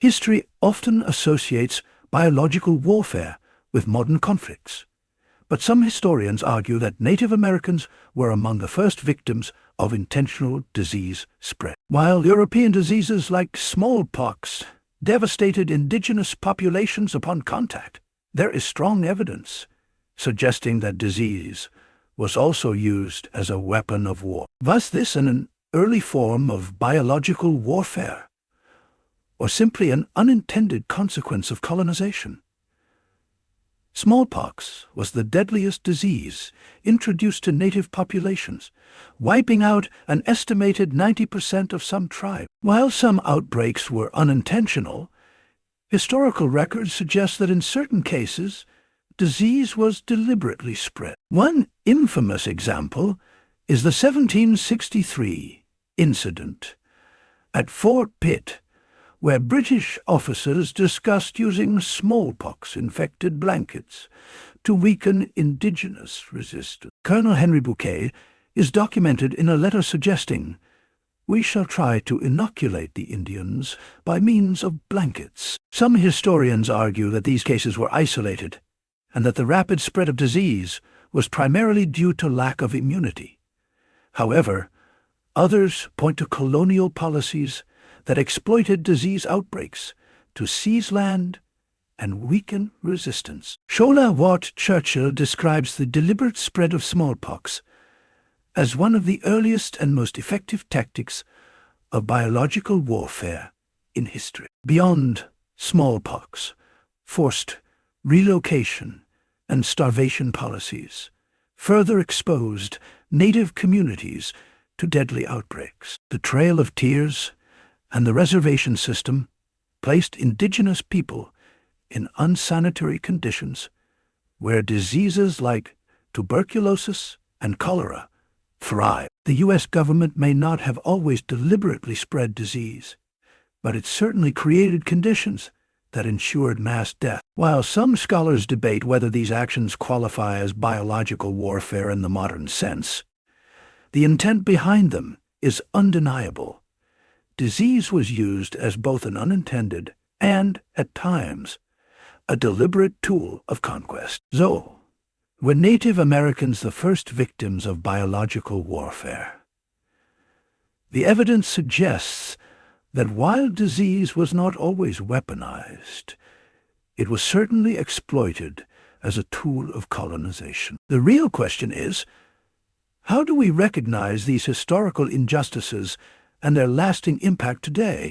History often associates biological warfare with modern conflicts, but some historians argue that Native Americans were among the first victims of intentional disease spread. While European diseases like smallpox devastated indigenous populations upon contact, there is strong evidence suggesting that disease was also used as a weapon of war. Was this an early form of biological warfare, or simply an unintended consequence of colonization? Smallpox was the deadliest disease introduced to native populations, wiping out an estimated 90% of some tribes. While some outbreaks were unintentional, historical records suggest that in certain cases, disease was deliberately spread. One infamous example is the 1763 incident at Fort Pitt, where British officers discussed using smallpox-infected blankets to weaken Indigenous resistance. Colonel Henry Bouquet is documented in a letter suggesting, "We shall try to inoculate the Indians by means of blankets." Some historians argue that these cases were isolated, and that the rapid spread of disease was primarily due to lack of immunity. However, others point to colonial policies that exploited disease outbreaks to seize land and weaken resistance. Shola Watt Churchill describes the deliberate spread of smallpox as one of the earliest and most effective tactics of biological warfare in history. Beyond smallpox, forced relocation and starvation policies further exposed native communities to deadly outbreaks. The Trail of Tears and the reservation system placed indigenous people in unsanitary conditions where diseases like tuberculosis and cholera thrive. The U.S. government may not have always deliberately spread disease, but it certainly created conditions that ensured mass death. While some scholars debate whether these actions qualify as biological warfare in the modern sense, the intent behind them is undeniable. Disease was used as both an unintended and, at times, a deliberate tool of conquest. So, were Native Americans the first victims of biological warfare? The evidence suggests that while disease was not always weaponized, it was certainly exploited as a tool of colonization. The real question is, how do we recognize these historical injustices and their lasting impact today?